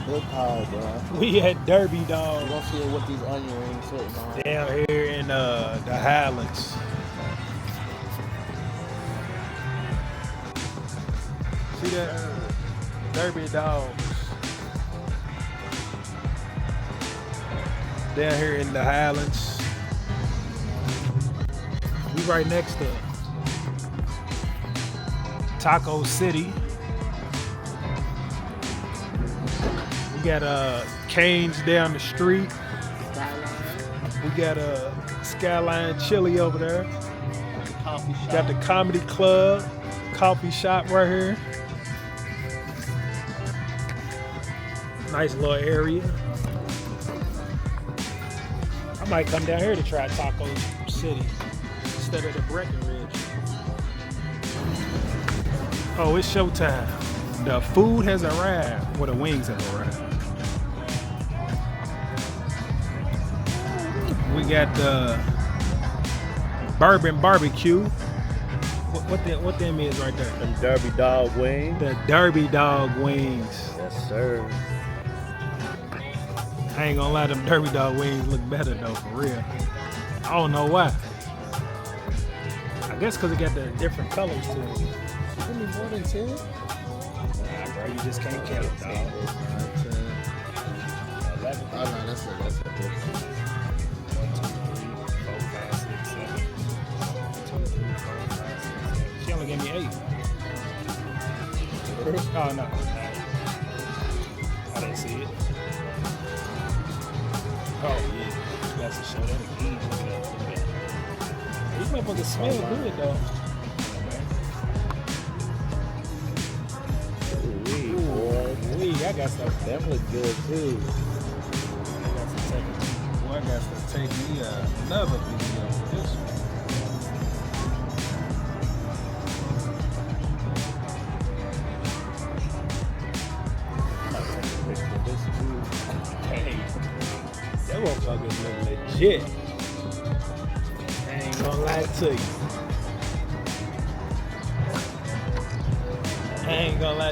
Good call, bro. We at Derby Dog You gonna see it with these onion rings sitting on. down here in the Highlands. See that? Derby Dogs. Down here in the Highlands. We right next to Taco City. We got Cane's down the street. We got Skyline Chili over there. Coffee shop. Got the Comedy Club, coffee shop right here. Nice little area. I might come down here to try Taco City instead of the Breckenridge. Oh, it's showtime. The food has arrived. Well, the wings have arrived. We got the bourbon barbecue. What them is right there? Them Derby Dog wings. The Derby Dog wings. Yes, sir. I ain't gonna lie, them Derby Dog wings look better though, for real. I don't know why. I guess because it got the different colors to it. Give me more than 10. Nah, bro, you just can't count, dog. 9, 10. 11. Oh, no, that's it. That's it. 1, 2, 3, 4, 5, 6, 7. 1, 2, 3, 4, 5, 6, 7. She only gave me 8. Oh, no. I didn't see it. Oh, yeah. You got to show that again. Look at that. Look at that. These motherfuckers smell good, though. Ooh, boy. Wee, I got stuff. Them look good, too. I got to take me another video for this one. Hey, that motherfuckers look legit. I ain't gonna lie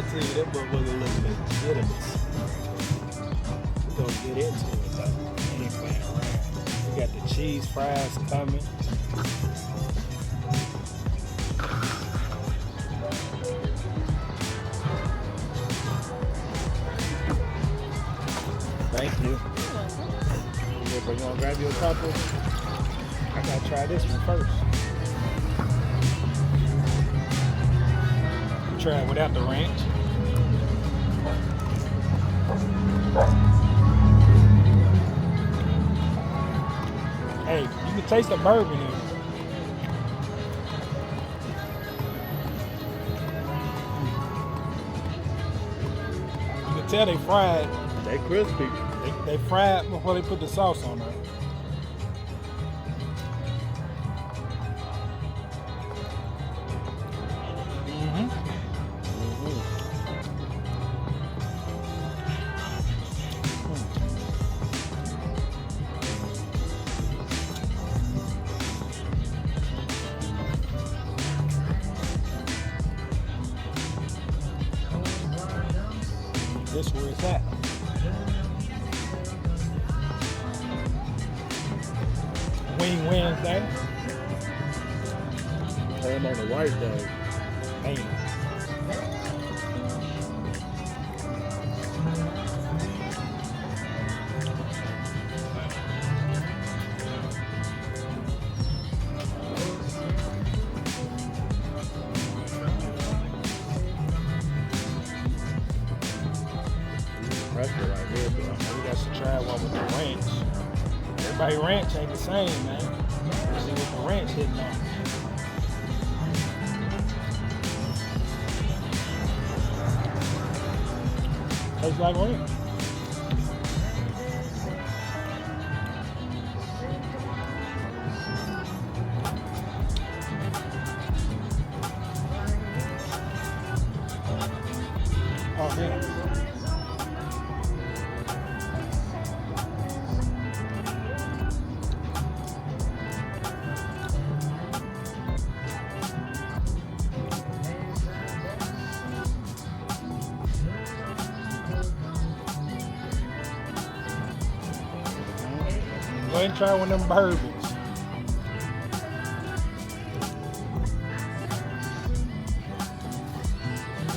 to you. That motherfucker look legitimate. We're gonna get into it though. We ain't playing around. We got the cheese fries coming. Thank you. Yeah, but you wanna grab you a couple? I gotta try this one first. Try it without the ranch. Hey, you can taste the bourbon in it. You can tell they fried. They crispy. They fried before they put the sauce on there. This where it's at. Wing Wednesday. Ham on the white day. Man. Pressure right here, bro. We got to try one with the ranch. Everybody ranch ain't the same, man. Let's see what the ranch hitting on. Tastes like ranch. Oh, yeah. Go ahead and try one of them bourbons.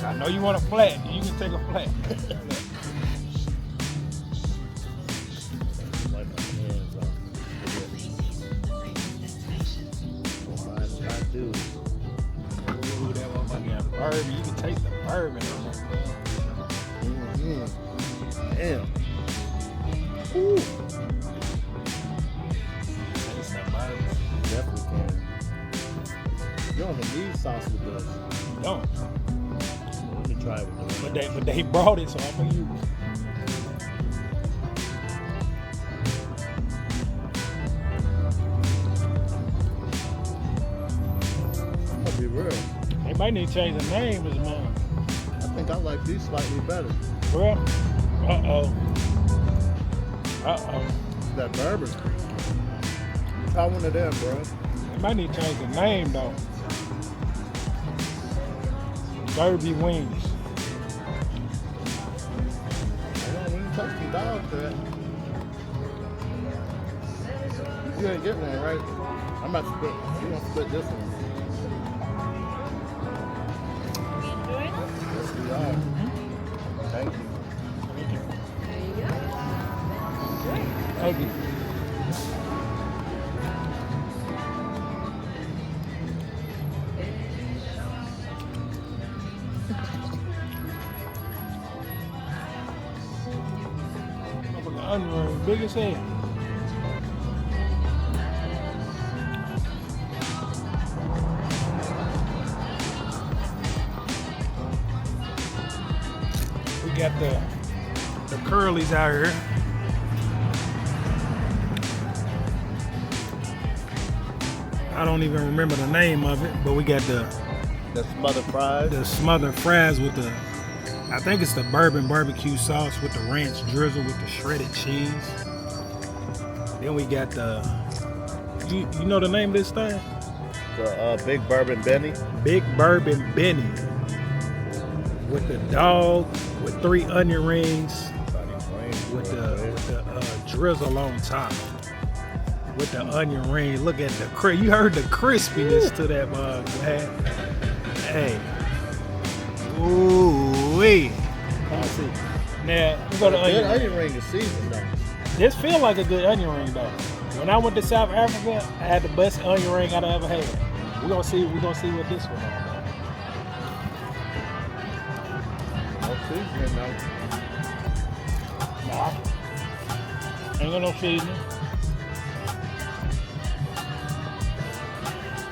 I know you want a flat. You can take a flat. Wipe my hands off. Don't mind if I do. Ooh, that motherfucking bourbon. You can taste the bourbon on that. Damn. Ooh. Taste that bourbon. Definitely can. You don't even need sauce with this. Don't. Let me try it with this. But they brought it, so I'm gonna use it. I'm gonna be real. They might need to change the name as mine. I think I like these slightly better. Bro. Uh-oh. Uh-oh. That bourbon. Try one of them, bro. They might need to change the name though. Derby wings. Hold on, we ain't touch some dogs to that. You ain't get one, right? I'm about to split. You want to split this one? Yes, we are. Thank you. Thank you. Onion ring, big as hell. We got the curlies out here. I don't even remember the name of it, but we got the smothered fries. the smothered fries with the, I think it's the bourbon barbecue sauce with the ranch drizzle with the shredded cheese. Then we got the, you know the name of this thing? The Big Bourbon Benny. Big Bourbon Benny. With the dog, with 3 onion rings, with the drizzle on top. With the onion ring. Look at the you heard the crispiness to that mug, man. Hey. Ooh wee. Let's see. Now we go to That onion. onion ring is seasoned though. This feel like a good onion ring though. When I went to South Africa, I had the best onion ring I'd ever had. We're gonna see what this one is. No seasoning though. Nah. Ain't got no seasoning.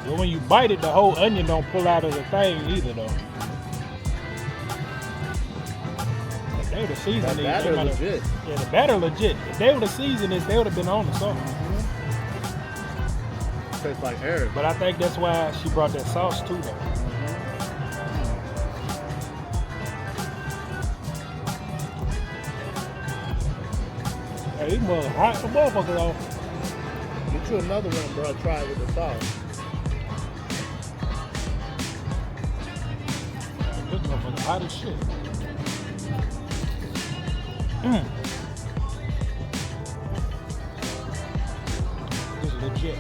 But when you bite it, the whole onion don't pull out of the thing either though. If they would have seasoned That these, batter they might have. legit. Yeah, the batter legit. If they would have seasoned this, they would have been on the sauce. Tastes like air. But I think that's why she brought that sauce too though. Hey, these mother hot the motherfucker though. Get you another one, bro. Try it with the sauce. This motherfucker hot as shit. This is legit.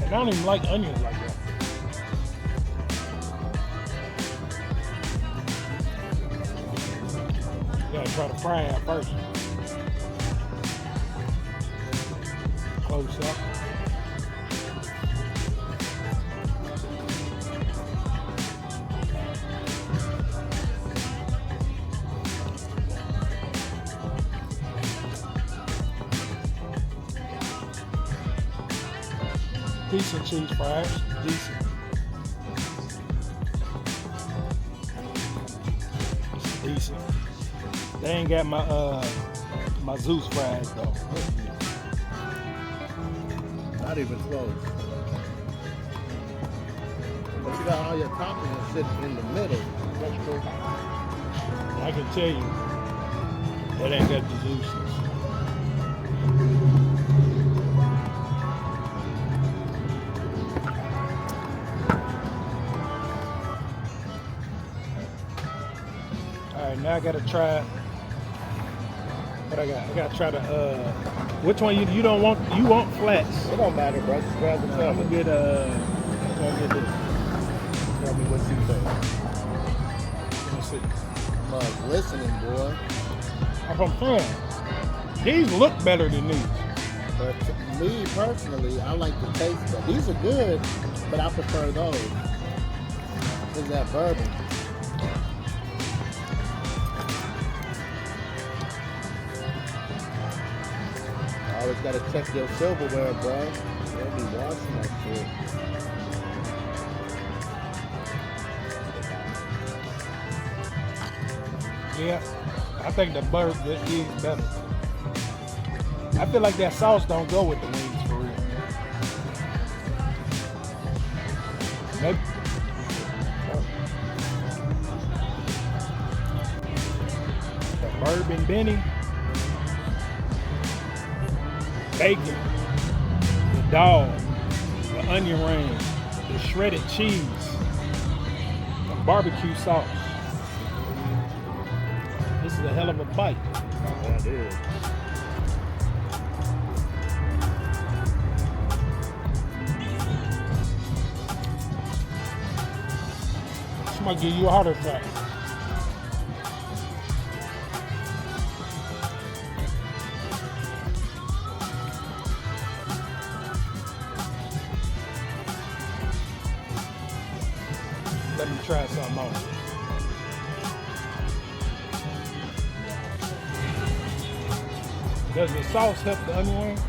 And I don't even like onions like that. You gotta try to fry it first. Close up. Decent cheese fries, decent. Decent. They ain't got my Zeus fries though. Not even close. But you got all your toppings sitting in the middle. That's cool. I can tell you, that ain't got the Zeus. All right, now I gotta try But I gotta try to which one you don't want? You want flats? It don't matter, bro. Just grab the I'm top. gonna get this. Tell me what you think. Let me see. I'm listening, boy. I'm saying these look better than these. But to me personally, I like the taste of them. These are good, but I prefer those. Is that bourbon? Always gotta check your silverware, bro. They'll be washing that shit. Yeah, I think the bourbon is better. I feel like that sauce don't go with the wings for real. Maybe. The bourbon Benny, bacon, the dog, the onion ring, the shredded cheese, the barbecue sauce. This is a hell of a bite. That is. This might give you a heart attack. Let me try something else. Does the sauce help the onion ring?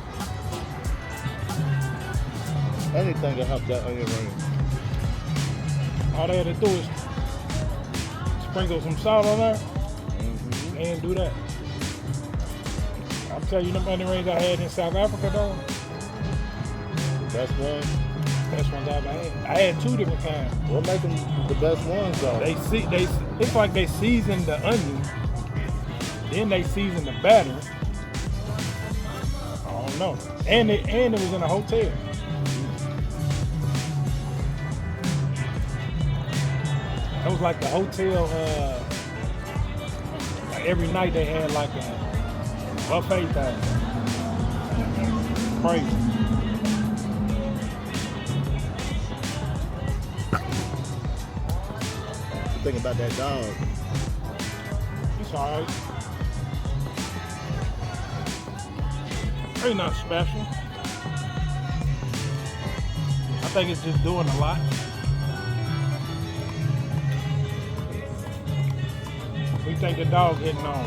Anything to help that onion ring. All they had to do is sprinkle some salt on there and do that. I'm telling you, them onion rings I had in South Africa though, Best one. best ones I've ever had. I had two different kinds. What make them the best ones though? It's like they seasoned the onion, then they seasoned the batter. I don't know. And it was in a hotel. It was like the hotel, like every night they had like a buffet thing. Crazy. Think about that dog. It's alright. Ain't nothing special. I think it's just doing a lot. We think the dog hitting on.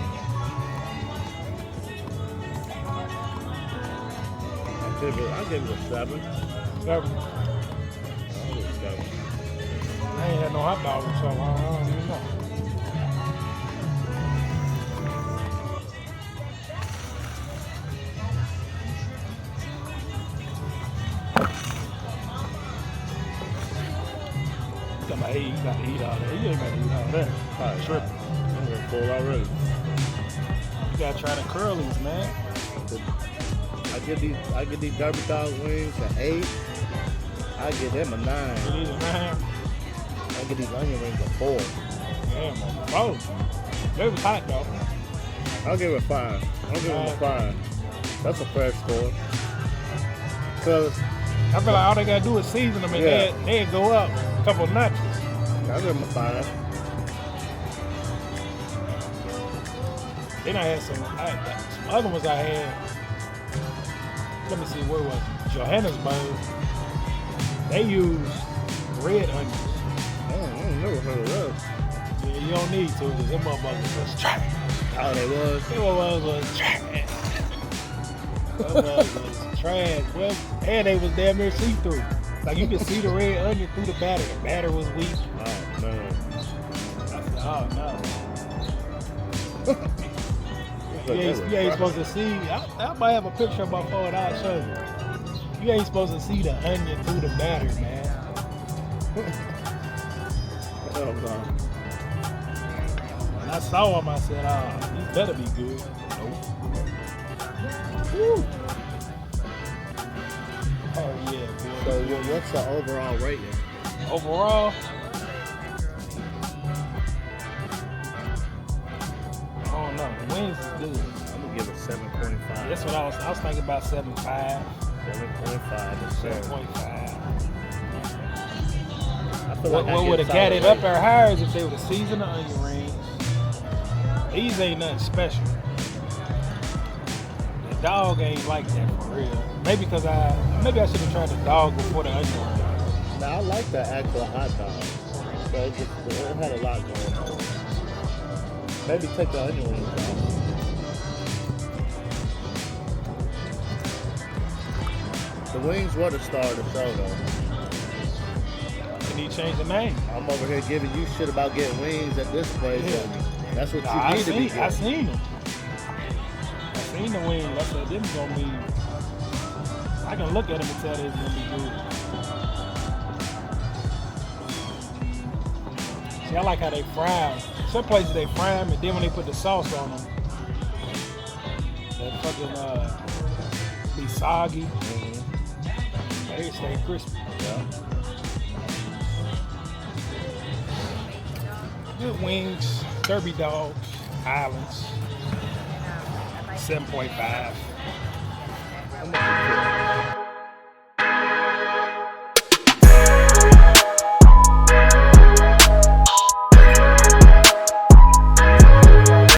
I'll give it a 7. 7. I'll give it a 7. I ain't had no hot dog, so I don't even know. Hey, you gotta eat all that. You ain't gotta eat all that. Alright, Tripping. I'm getting full already. You gotta try the curlies, man. I give these Derby Dog wings an 8. I give them a 9. You need a 9? I give these onion rings a 4. Damn, man. Oh, they was hot though. I'll give it a 5. I'll give them a 5. That's a fair score. Cause I feel like all they gotta do is season them and they'd go up a couple notches. I'll give them a 5. Then I had some other ones I had. Let me see, where was it? Johannesburg. They use red onions. I never heard of those. Yeah, you don't need to, because them motherfuckers was trash. Oh, they was? Them motherfuckers was trash. Them motherfuckers was trash. Well, and they was damn near see-through. Like you could see the red onion through the batter. The batter was weak. Oh, man. I said, oh no. You ain't supposed to see. I might have a picture of my phone. I'll show you. You ain't supposed to see the onion through the batter, man. Oh, no. When I saw him, I said, "Oh, these better be good." Nope. Woo. Oh yeah, boy. So what's the overall rating? Overall, I don't know. The wings is good. I'm gonna give it 7.5. That's what I was thinking about 7.5. 7.5 to 7.5. I feel What like I would have get got it solid up there higher is if they would have seasoned the onion rings. These ain't nothing special. The dog ain't like that for real. Maybe because I should have tried the dog before the onion rings. Now, I like the actual hot dog. But it had a lot going on. Maybe take the onion rings off. The wings were the star of the show, though. Can you change the name? I'm over here giving you shit about getting wings at this place. Yeah. And that's what you Nah, need to be I getting. seen them. I seen the wings. I said, them gonna be. I can look at them and tell they's gonna be good. See, I like how they fry them. Some places they fry them, and then when they put the sauce on them, they fucking be soggy. They stay crispy. Yeah. Good wings, Derby dogs, Highlands, 7.5. How much you put?